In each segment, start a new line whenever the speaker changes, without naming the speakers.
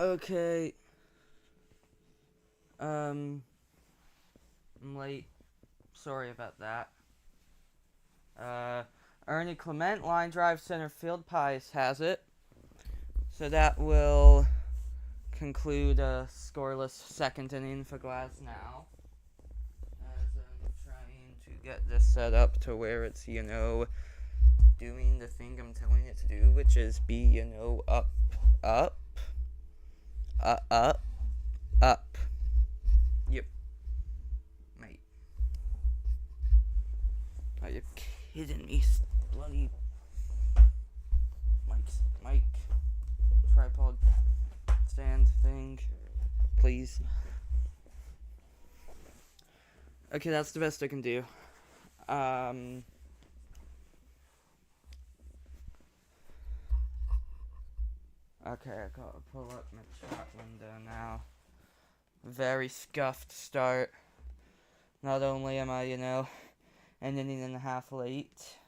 Okay. I'm late. Sorry about that. Uh, Ernie Clement, line drive center field. Pies has it. So that will conclude a scoreless second inning for Glasnow. As I'm trying to get this set up to where it's, doing the thing I'm telling it to do, which is be, up, up, up, up. Yep. Mate. Are you kidding me? Bloody mic, tripod, stand thing, please. Okay, that's the best I can do. Okay, I gotta pull up my chat window now. Very scuffed start. Not only am I, an inning and a half late,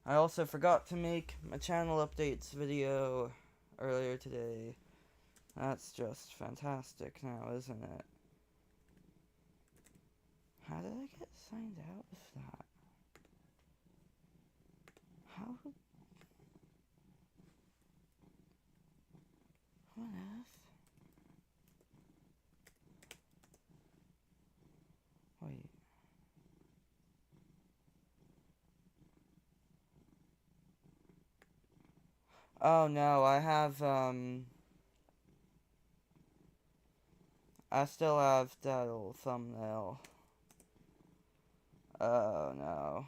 I also forgot to make my channel updates video earlier today. That's just fantastic now, isn't it? How did I get signed out of that? How? What on earth? Wait. Oh no, I still have that old thumbnail. Oh no.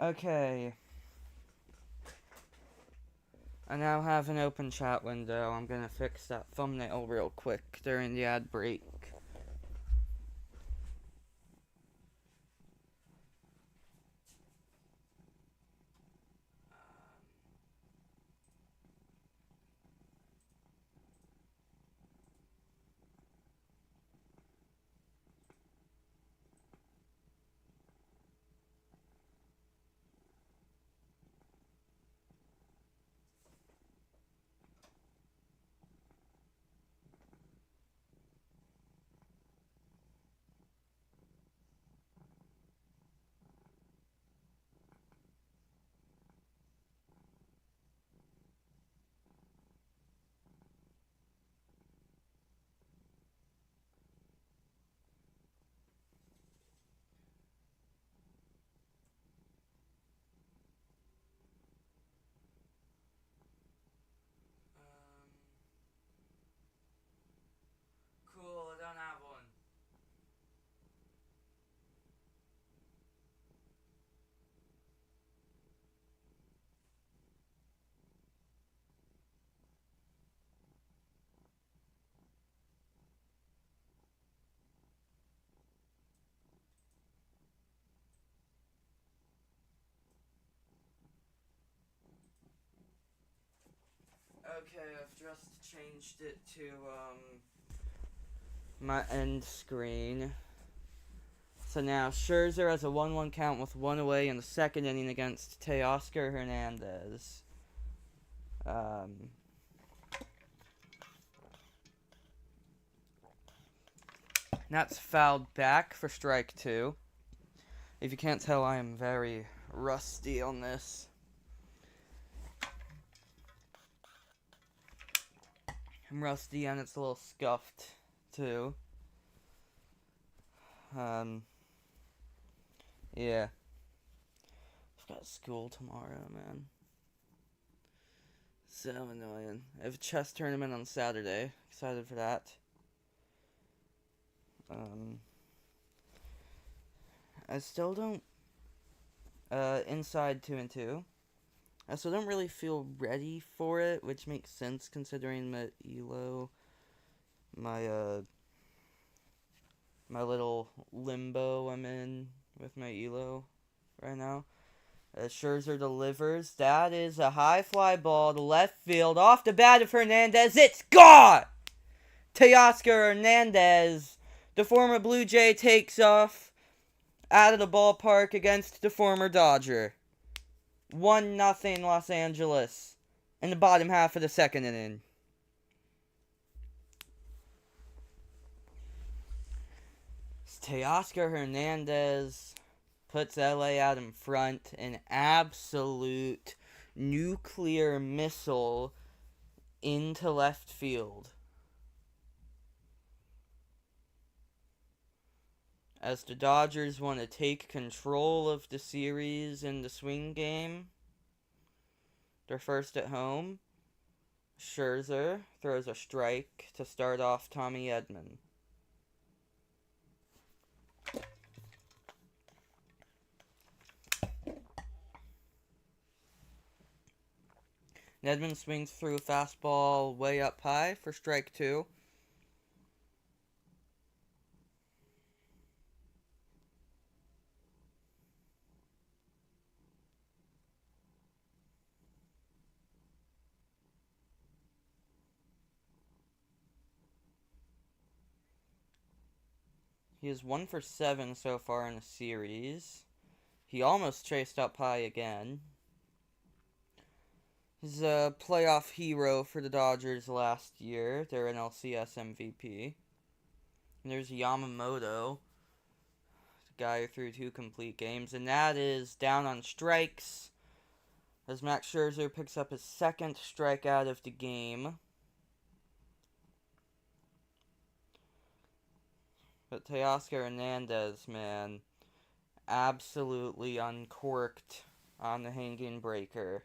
Okay. I now have an open chat window. I'm gonna fix that thumbnail real quick during the ad break. Cool, I don't have one. Okay, I've just changed it to, my end screen. So now Scherzer has a 1-1 count with one away in the second inning against Teoscar Hernandez. That's fouled back for strike two. If you can't tell, I am very rusty on this. I'm rusty and it's a little scuffed too. Yeah. I've got school tomorrow, man. So annoying. I have a chess tournament on Saturday. Excited for that. I still don't. Inside 2 and 2. I still don't really feel ready for it, which makes sense considering my elo. My little limbo I'm in with my elo right now. As Scherzer delivers, that is a high fly ball to left field off the bat of Hernandez. It's gone! Teoscar Hernandez, the former Blue Jay, takes off out of the ballpark against the former Dodger. 1-0 Los Angeles in the bottom half of the second inning. Teoscar Hernandez puts LA out in front. An absolute nuclear missile into left field. As the Dodgers want to take control of the series in the swing game. They're first at home. Scherzer throws a strike to start off Tommy Edman. Edman swings through a fastball way up high for strike 2. He is 1 for 7 so far in the series. He almost chased up high again. He's a playoff hero for the Dodgers last year. They're an LCS MVP. And there's Yamamoto, the guy who threw 2 complete games. And that is down on strikes as Max Scherzer picks up his second strikeout of the game. But Teoscar Hernandez, man, absolutely uncorked on the hanging breaker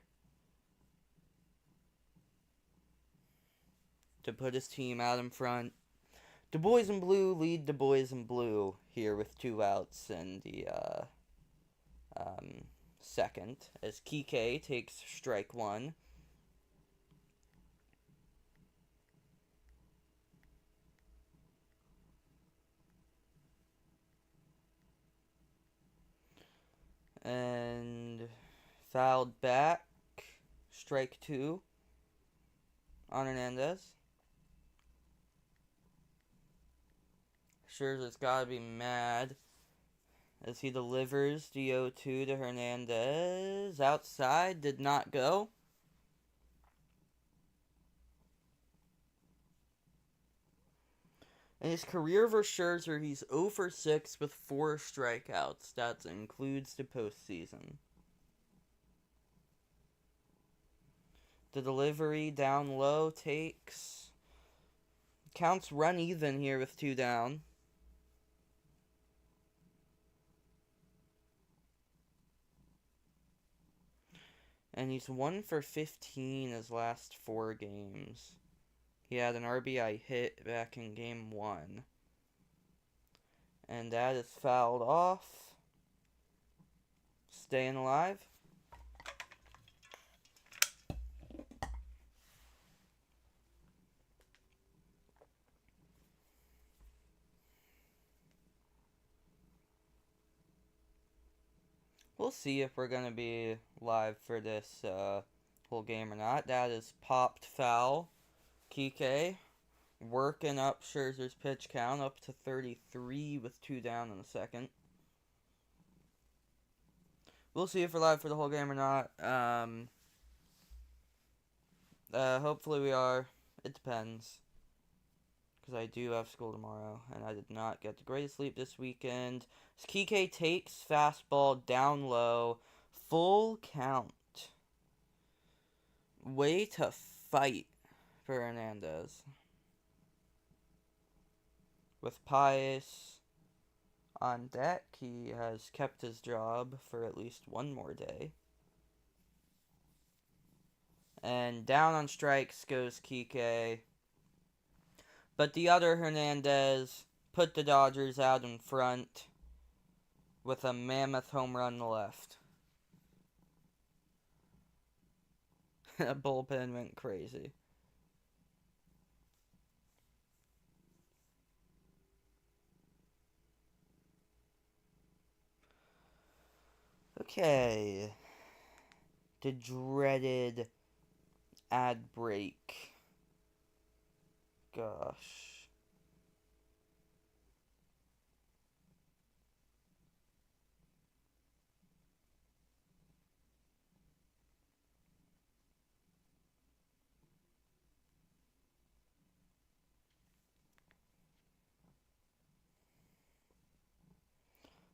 to put his team out in front. The boys in blue lead the boys in blue here with 2 outs in the second, as Kike takes strike 1. And fouled back, strike 2 on Hernandez. Scherzer's gotta be mad as he delivers the 0-2 to Hernandez. Outside, did not go. In his career versus Scherzer, he's 0 for 6 with 4 strikeouts. That includes the postseason. The delivery down low takes. Counts run even here with 2 down. And he's 1 for 15 his last 4 games. He had an RBI hit back in game 1. And that is fouled off. Staying alive. We'll see if we're going to be live for this whole game or not. That is popped foul. Kike working up Scherzer's pitch count up to 33 with 2 down in the second. We'll see if we're live for the whole game or not. Hopefully we are. It depends. Because I do have school tomorrow, and I did not get the greatest sleep this weekend. Kike takes fastball down low. Full count. Way to fight for Hernandez. With Pius on deck, he has kept his job for at least one more day. And down on strikes goes Kike. But the other Hernandez put the Dodgers out in front with a mammoth home run left. The bullpen went crazy. Okay. The dreaded ad break. Gosh.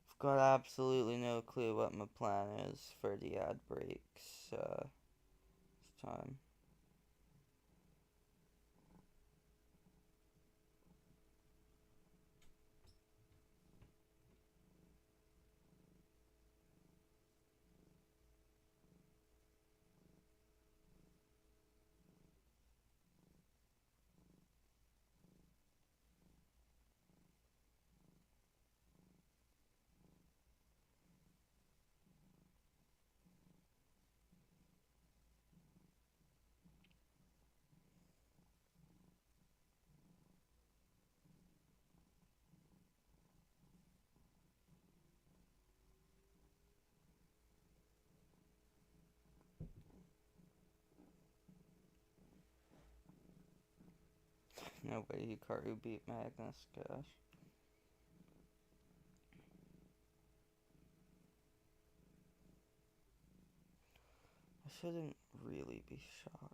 I've got absolutely no clue what my plan is for the ad breaks this time. No way Hikaru beat Magnus, gosh. I shouldn't really be shocked.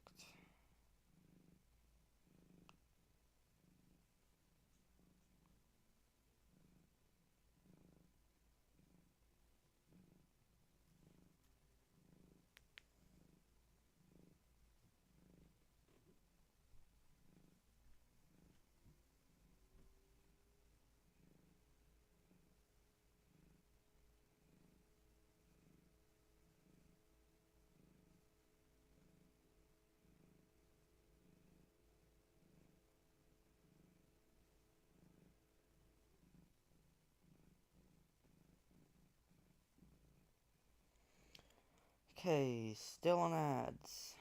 Okay, still on ads.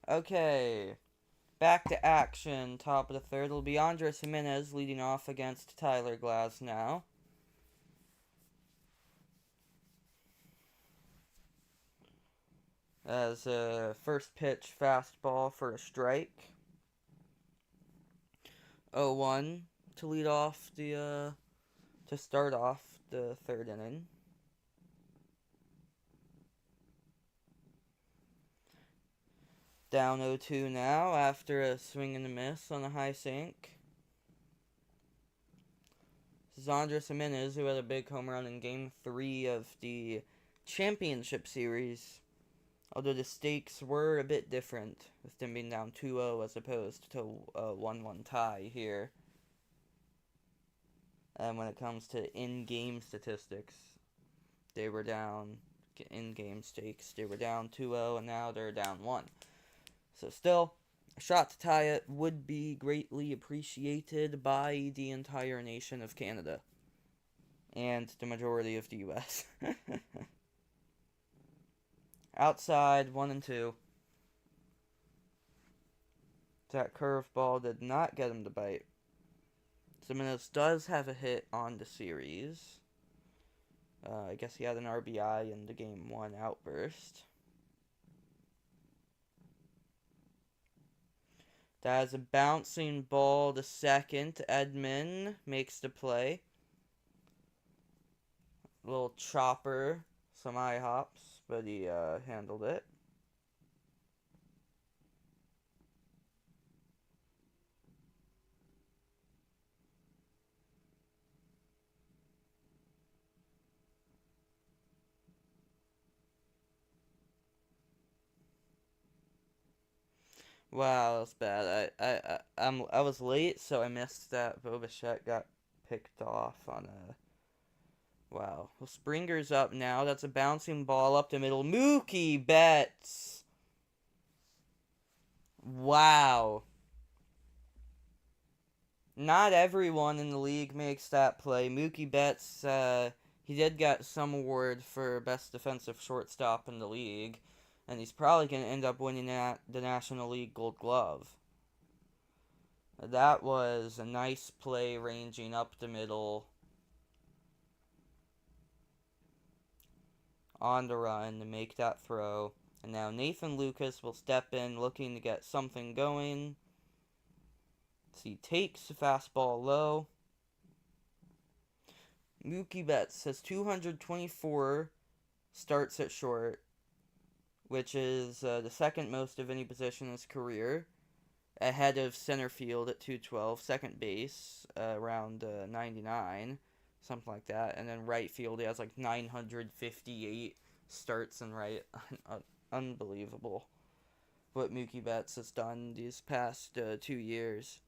Okay, back to action. Top of the third will be Andres Gimenez leading off against Tyler Glasnow. As a first pitch fastball for a strike. 0-1 to lead off the to start off the third inning. Down 0-2 now after a swing and a miss on a high sink. This is Andres Gimenez, who had a big home run in Game 3 of the championship series. Although the stakes were a bit different, with them being down 2-0 as opposed to a 1-1 tie here. And when it comes to in-game statistics, they were down, in-game stakes, they were down 2-0 and now they're down 1. So still, a shot to tie it would be greatly appreciated by the entire nation of Canada. And the majority of the US. Outside, 1-2. That curveball did not get him to bite. Gimenez does have a hit on the series. I guess he had an RBI in the Game 1 outburst. That is a bouncing ball to second. Edman makes the play. Little chopper, some eye hops, but he handled it. Wow, that's bad. I was late, so I missed that Bo Bichette got picked off on a. Wow. Well, Springer's up now. That's a bouncing ball up the middle. Mookie Betts. Wow. Not everyone in the league makes that play. Mookie Betts, he did get some award for best defensive shortstop in the league, and he's probably going to end up winning the National League Gold Glove. That was a nice play ranging up the middle on the run to make that throw. And now Nathan Lucas will step in looking to get something going. So he takes the fastball low. Mookie Betts has 224 starts at short, which is the second most of any position in his career, ahead of center field at 212, second base around 99, something like that, and then right field he has like 958 starts in right. Unbelievable what Mookie Betts has done these past 2 years.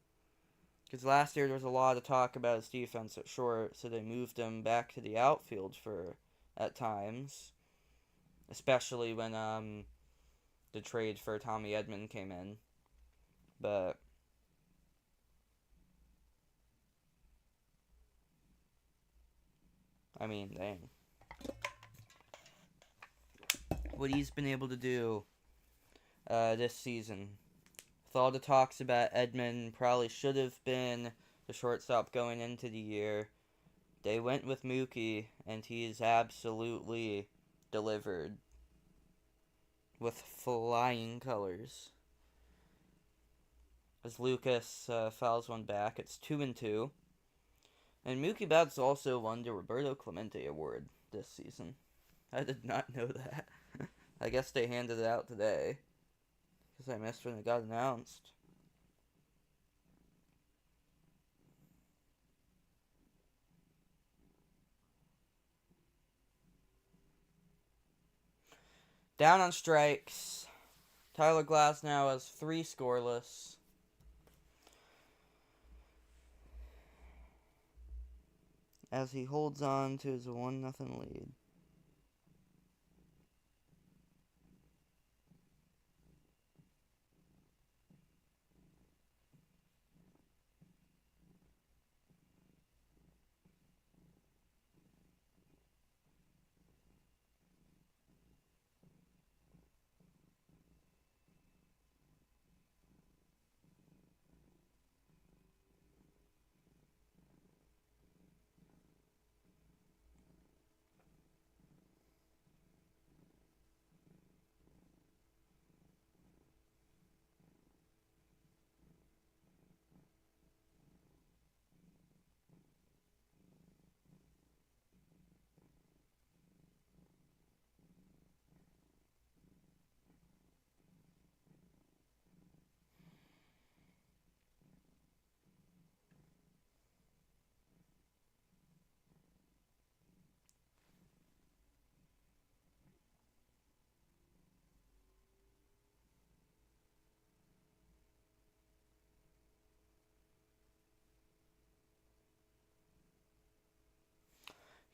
Because last year there was a lot of talk about his defense at short, so they moved him back to the outfield at times, especially when the trade for Tommy Edman came in. But I mean, dang, what he's been able to do this season. With all the talks about Edman probably should have been the shortstop going into the year, they went with Mookie, and he's absolutely delivered with flying colors. As Lucas fouls one back, it's 2-2. And Mookie Betts also won the Roberto Clemente Award this season. I did not know that. I guess they handed it out today, because I missed when it got announced. Down on strikes. Tyler Glasnow has 3 scoreless. As he holds on to his 1-0 lead.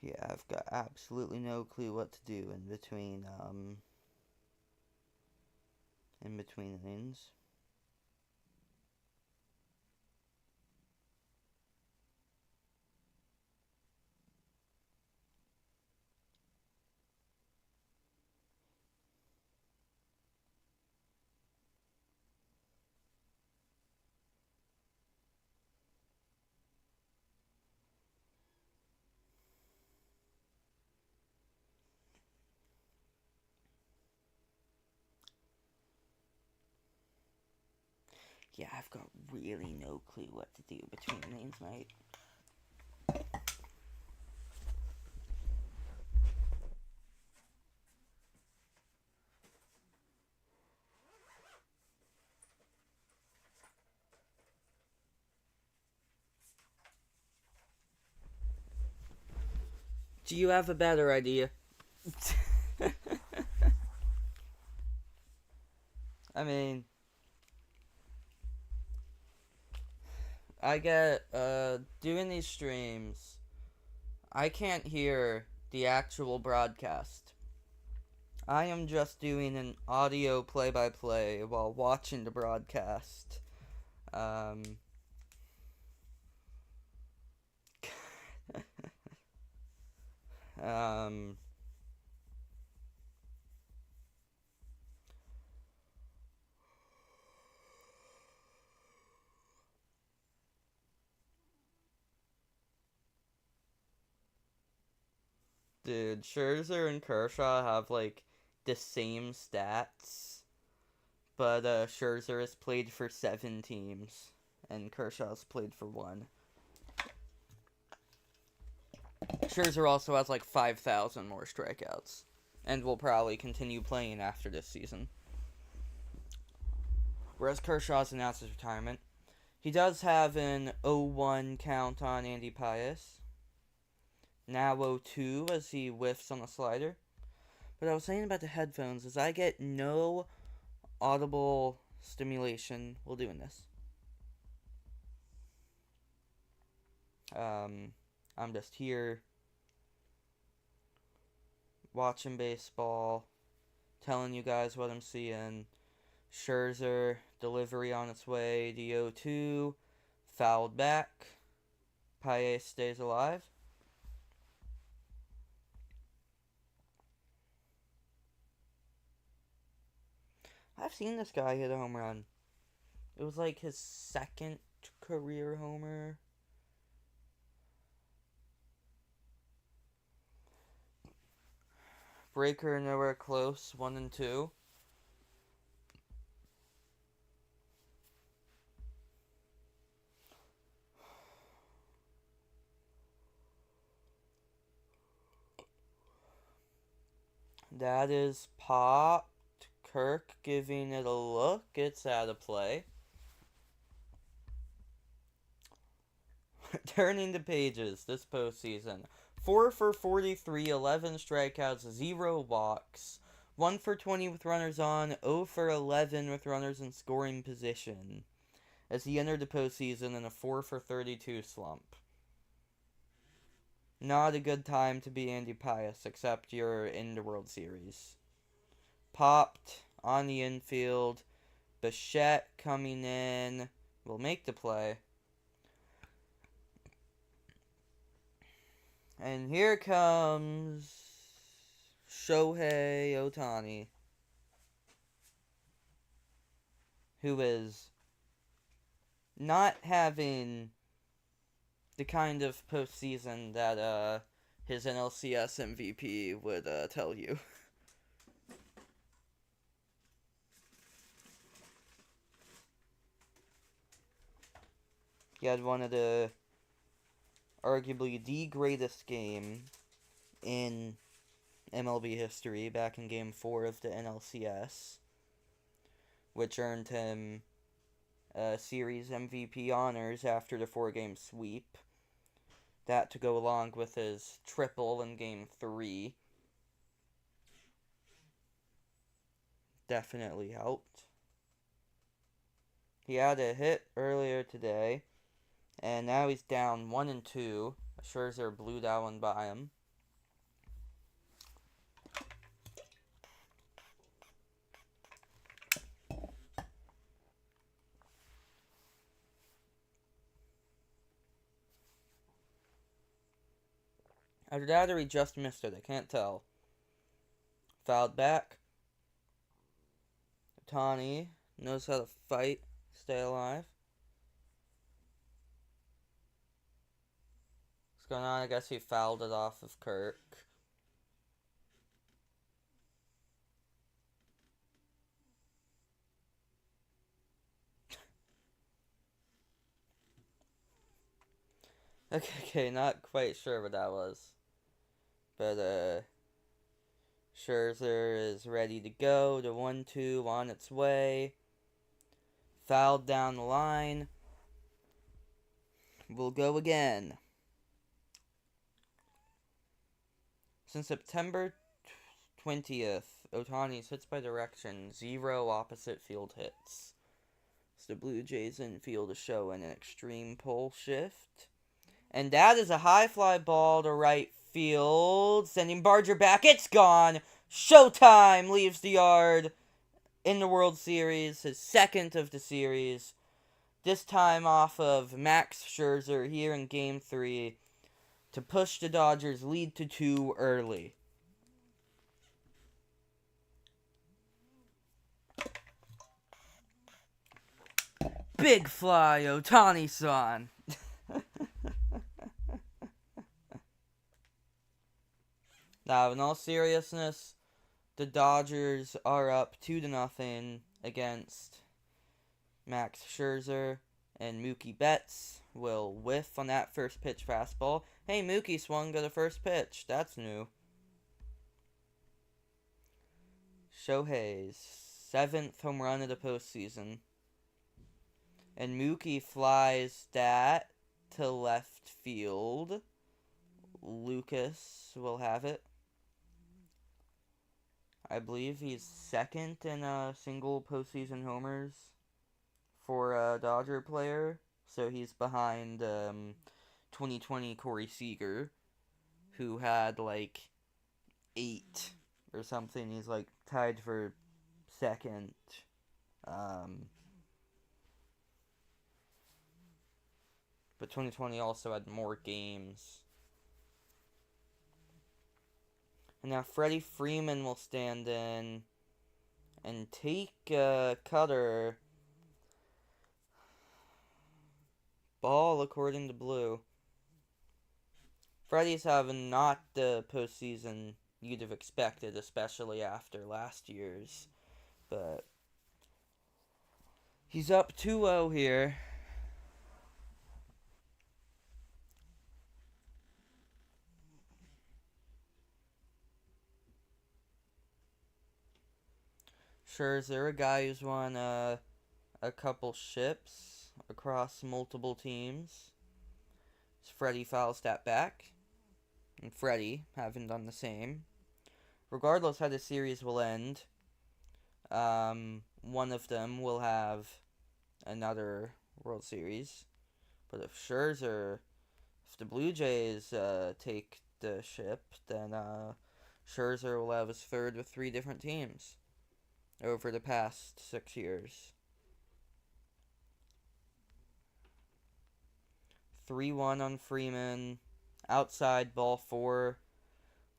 Yeah, I've got absolutely no clue what to do in between innings. Yeah, I've got really no clue what to do between innings, mate. Do you have a better idea? I mean, I get, doing these streams, I can't hear the actual broadcast. I am just doing an audio play-by-play while watching the broadcast. Um, Dude, Scherzer and Kershaw have, like, the same stats, but, Scherzer has played for 7 teams, and Kershaw's played for 1. Scherzer also has, like, 5,000 more strikeouts, and will probably continue playing after this season. Whereas Kershaw's announced his retirement. He does have an 0-1 count on Andy Pius. Now 0-2 as he whiffs on the slider. What I was saying about the headphones is I get no audible stimulation while doing this. I'm just here watching baseball, telling you guys what I'm seeing. Scherzer, delivery on its way, the 0-2, fouled back. Paez stays alive. I've seen this guy hit a home run. It was like his 2nd career homer. Breaker nowhere close, 1-2. That is popped. Kirk giving it a look. It's out of play. Turning the pages this postseason. 4 for 43, 11 strikeouts, 0 walks. 1 for 20 with runners on, 0 for 11 with runners in scoring position. As he entered the postseason in a 4 for 32 slump. Not a good time to be Andy Pius, except you're in the World Series. Popped on the infield. Bichette coming in will make the play. And here comes Shohei Ohtani, who is not having the kind of postseason that his NLCS MVP would tell you. He had one of the arguably the greatest game in MLB history back in Game 4 of the NLCS, which earned him Series MVP honors after the 4-game sweep. That to go along with his triple in Game 3 definitely helped. He had a hit earlier today, and now he's down 1-2. Scherzer blew that one by him. Either that or he just missed it. I can't tell. Fouled back. Ohtani knows how to fight, stay alive. What's going on? I guess he fouled it off of Kirk. Okay, not quite sure what that was. But, Scherzer is ready to go. The 1-2 on its way. Fouled down the line. We'll go again. Since September 20th, Ohtani's hits by direction, 0 opposite field hits. So the Blue Jays infield is showing an extreme pole shift. And that is a high fly ball to right field. Sending Barger back. It's gone. Showtime leaves the yard in the World Series. His second of the series. This time off of Max Scherzer here in Game 3 to push the Dodgers' lead to 2 early. Big fly, Ohtani-san. Now, in all seriousness, the Dodgers are up 2-0 against Max Scherzer, and Mookie Betts will whiff on that first pitch fastball. Hey, Mookie swung to the first pitch. That's new. Shohei's 7th home run of the postseason. And Mookie flies that to left field. Lucas will have it. I believe he's second in single postseason homers for a Dodger player. So he's behind 2020 Corey Seager, who had like 8 or something. He's like tied for second. But 2020 also had more games. And now Freddie Freeman will stand in and take Cutter. Ball according to Blue. Freddie's having not the postseason you'd have expected, especially after last year's. But he's up 2-0 here. Scherzer, a guy who's won a couple ships across multiple teams. So Freddie fouls that back. And Freddie, having done the same. Regardless how the series will end, one of them will have another World Series. But if the Blue Jays take the ship, then Scherzer will have his third with 3 different teams over the past 6 years. 3-1 on Freeman. Outside, ball 4.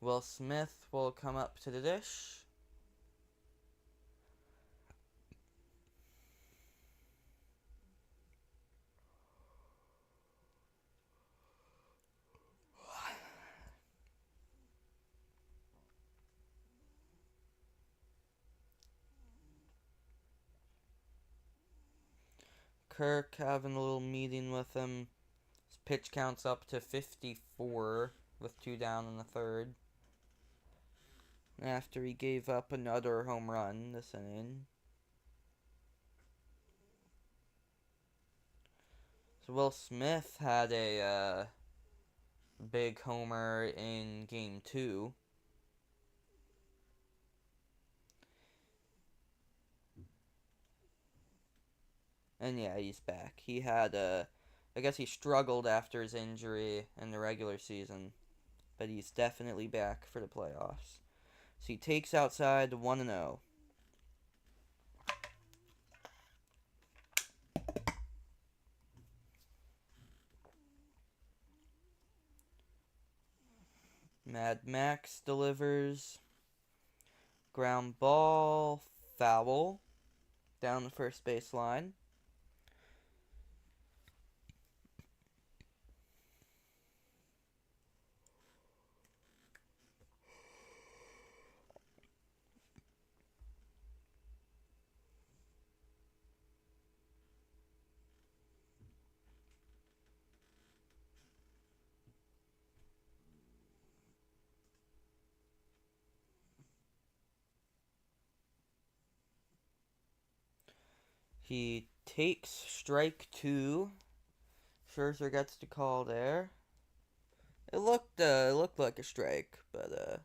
Will Smith will come up to the dish. Kirk having a little meeting with him. His pitch counts up to 54 with 2 down in the third. After he gave up another home run this inning. So Will Smith had a big homer in Game 2. And yeah, he's back. He had I guess he struggled after his injury in the regular season, but he's definitely back for the playoffs. So he takes outside 1-0. Mad Max delivers. Ground ball, foul, down the first base line. He takes strike 2. Scherzer gets the call there. It looked like a strike, but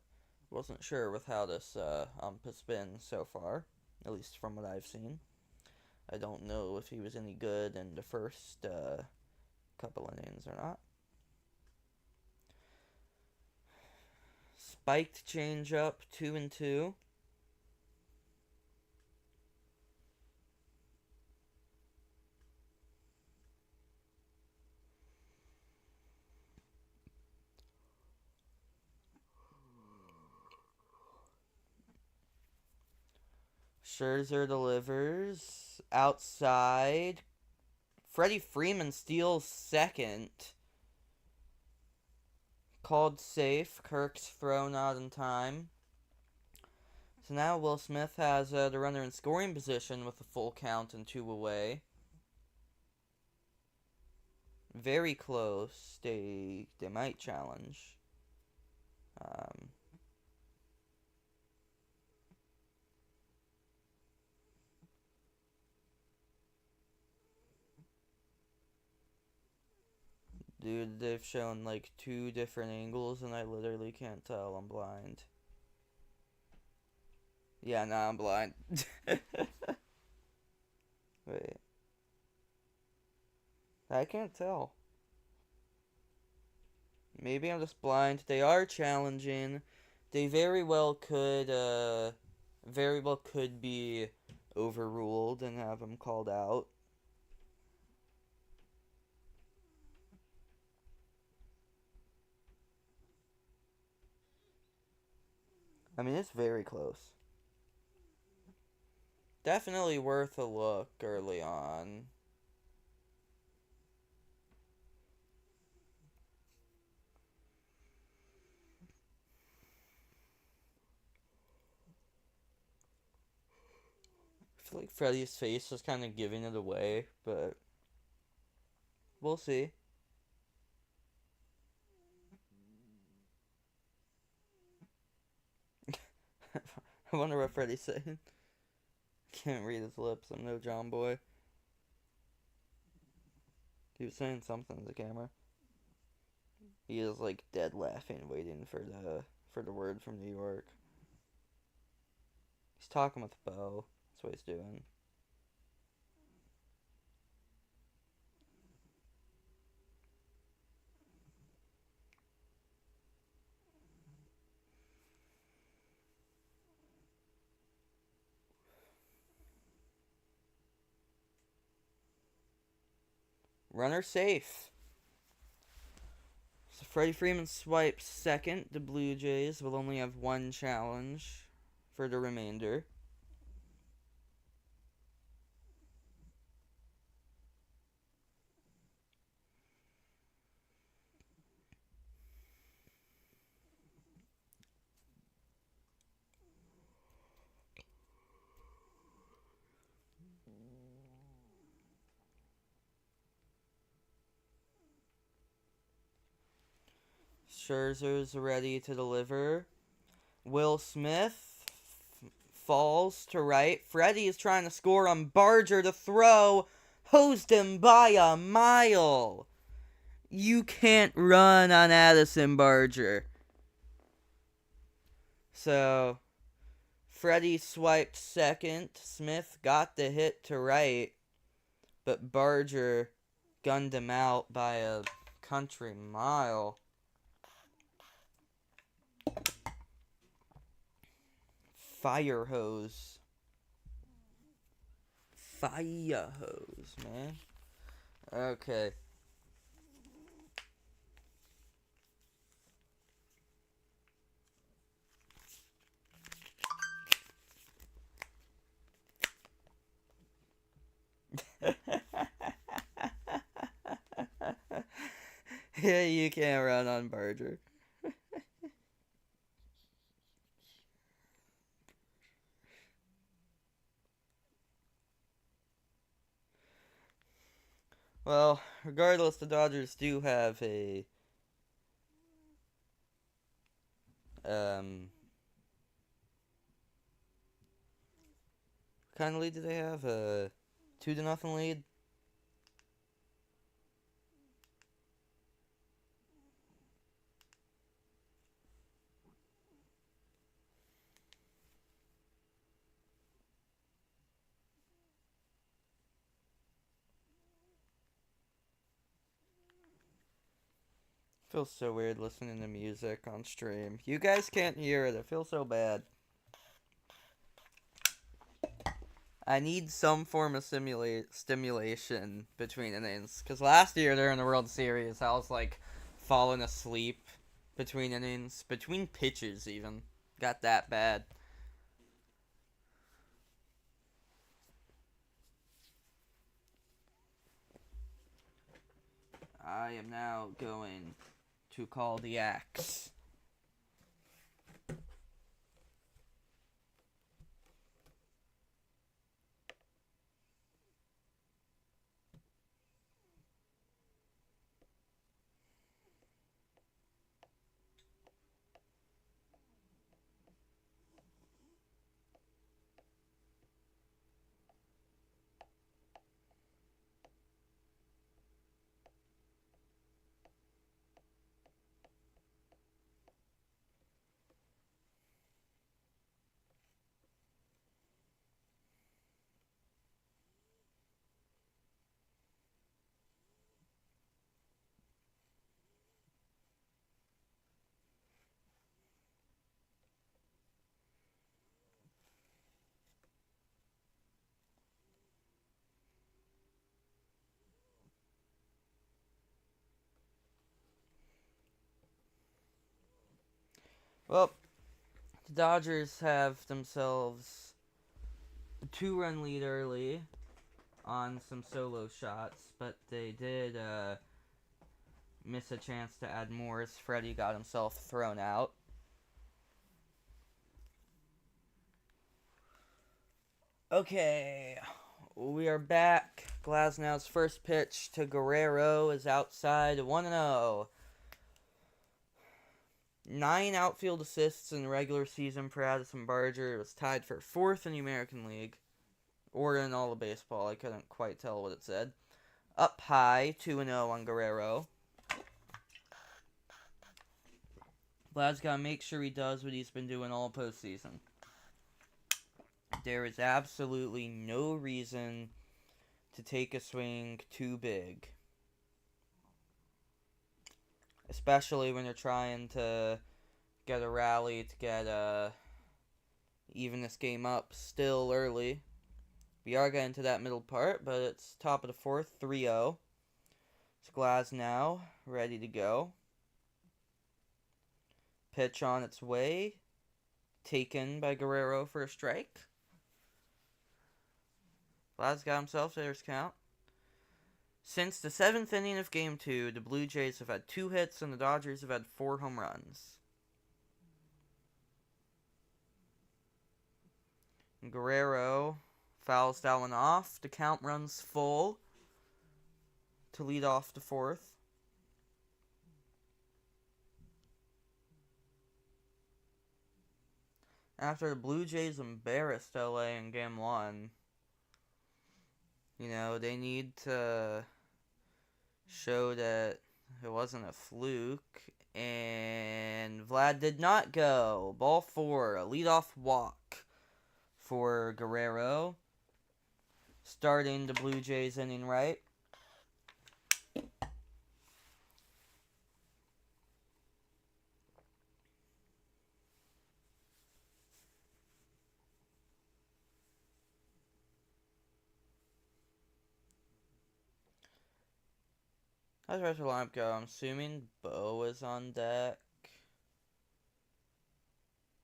wasn't sure with how this ump has been so far, at least from what I've seen. I don't know if he was any good in the first couple innings or not. Spiked changeup, 2-2. Scherzer delivers outside. Freddie Freeman steals second. Called safe. Kirk's throw not in time. So now Will Smith has the runner in scoring position with a full count and 2 away. Very close. They might challenge. Dude, they've shown like 2 different angles and I literally can't tell. I'm blind. Yeah, nah, I'm blind. Wait. I can't tell. Maybe I'm just blind. They are challenging. They very well could be overruled and have him called out. I mean, it's very close. Definitely worth a look early on. I feel like Freddy's face is kind of giving it away, but we'll see. I wonder what Freddy's saying. Can't read his lips. I'm no John Boy. He was saying something to the camera. He is like dead laughing, waiting for the word from New York. He's talking with Bo. That's what he's doing. Runner safe. So Freddie Freeman swipes second. The Blue Jays will only have 1 challenge for the remainder. Scherzer's ready to deliver. Will Smith falls to right. Freddie is trying to score on Barger to throw. Hosed him by a mile. You can't run on Addison Barger. So, Freddie swiped second. Smith got the hit to right. But Barger gunned him out by a country mile. Fire hose. Fire hose, man. Okay. Yeah, you can't run on Barger. Well, regardless, the Dodgers do have a what kind of lead do they have? A 2-0 lead. Feels so weird listening to music on stream. You guys can't hear it. It feels so bad. I need some form of stimulation between innings. Because last year during the World Series, I was like falling asleep between innings, between pitches even. Got that bad. I am now going to call the axe. Well, the Dodgers have themselves a 2-run lead early on some solo shots, but they did miss a chance to add more as Freddie got himself thrown out. Okay, we are back. Glasnow's first pitch to Guerrero is outside 1-0. 9 outfield assists in the regular season for Addison Barger. It was tied for 4th in the American League. Or in all of baseball. I couldn't quite tell what it said. Up high, 2-0 on Guerrero. Vlad's got to make sure he does what he's been doing all postseason. There is absolutely no reason to take a swing too big. Especially when you're trying to get a rally to get even this game up still early. We are getting to that middle part, but it's top of the 4th, 3-0. It's Glasnow ready to go. Pitch on its way. Taken by Guerrero for a strike. Vlad's got himself there's count. Since the 7th inning of Game 2, the Blue Jays have had 2 hits and the Dodgers have had 4 home runs. And Guerrero fouls that one off. The count runs full to lead off the 4th. After the Blue Jays embarrassed LA in Game 1, they need to show that it wasn't a fluke. And Vlad did not go. Ball 4, a leadoff walk for Guerrero. Starting the Blue Jays inning right. How's the rest of the lineup go? I'm assuming Bo is on deck.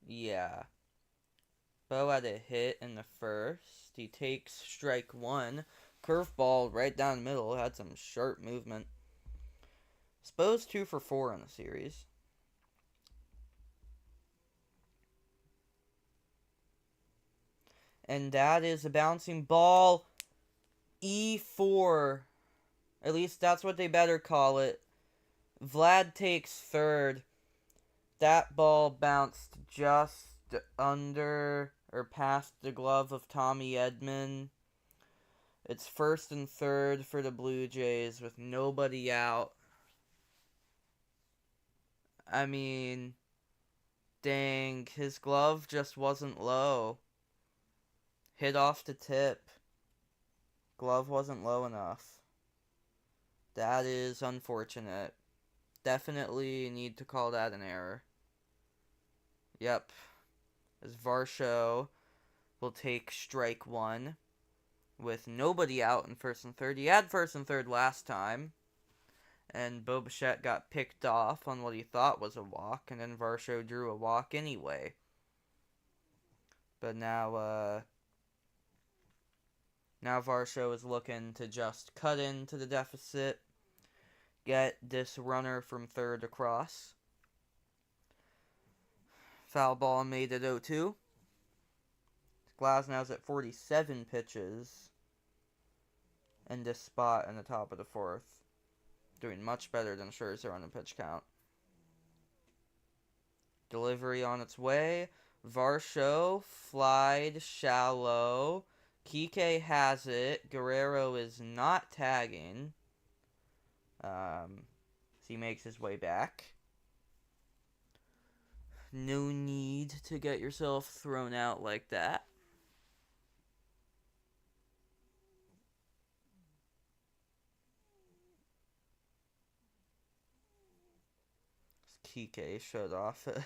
Yeah. Bo had a hit in the first. He takes strike 1. Curveball right down the middle. Had some sharp movement. Bo's 2 for 4 in the series. And that is a bouncing ball. E4. At least that's what they better call it. Vlad takes 3rd. That ball bounced just under or past the glove of Tommy Edman. It's 1st and 3rd for the Blue Jays with nobody out. I mean, dang, his glove just wasn't low. Hit off the tip. Glove wasn't low enough. That is unfortunate. definitely need to call that an error. Yep. As Varsho will take strike one with nobody out in first and third. He had first and third last time, and Bo Bichette got picked off on what he thought was a walk, and then Varsho drew a walk anyway. But now Varsho is looking to just cut into the deficit, get this runner from third across. Foul ball made at 0-2. Glasnow's at 47 pitches in this spot in the top of the fourth. Doing much better than Scherzer on the pitch count. Delivery on its way. Varsho, flied, shallow. Kike has it. Guerrero is not tagging. So he makes his way back. No need to get yourself thrown out like that. Kike showed off a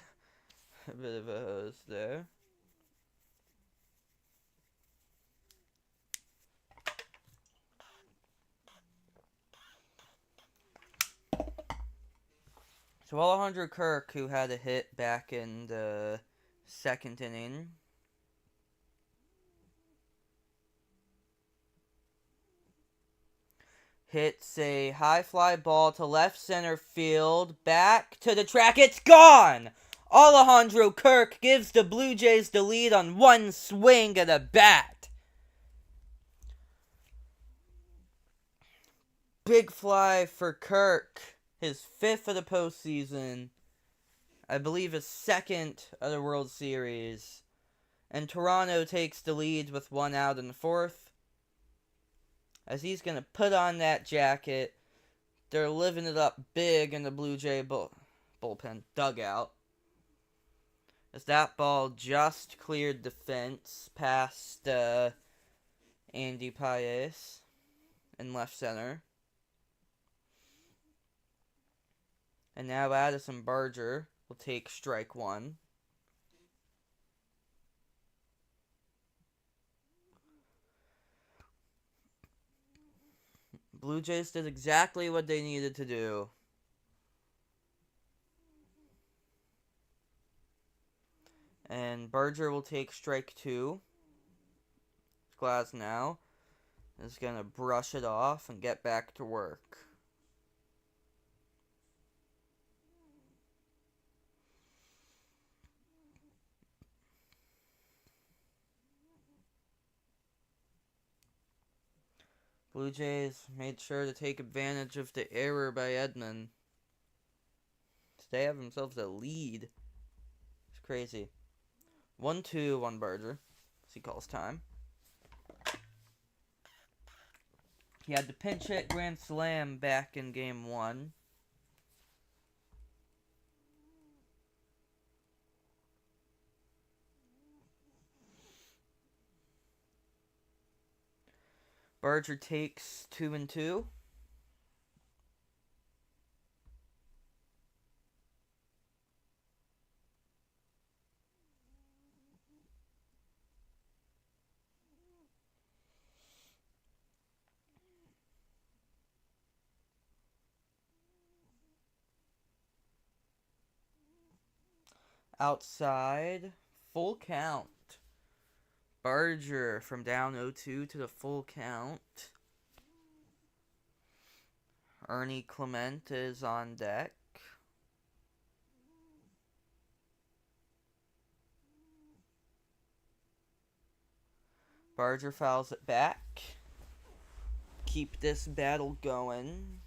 bit of a hose there. So Alejandro Kirk, who had a hit back in the second inning, hits a high fly ball to left center field, back to the track, it's gone! Alejandro Kirk gives the Blue Jays the lead on one swing of the bat. Big fly for Kirk. His fifth of the postseason. I believe his second of the World Series. And Toronto takes the lead with one out in the fourth. As he's going to put on that jacket. They're living it up big in the Blue Jay bullpen dugout. As that ball just cleared the fence past Andy Paez in left center. And now Addison Barger will take strike one. Blue Jays did exactly what they needed to do. And Barger will take strike two. Glasnow is going to brush it off and get back to work. Blue Jays made sure to take advantage of the error by Edman. They have themselves a lead. It's crazy. 1-2 on Barger. As he calls time. He had the pinch hit grand slam back in game one. Barger takes 2-2. Outside, full count. Barger from down 0-2 to the full count. Ernie Clement is on deck. Barger fouls it back. Keep this battle going.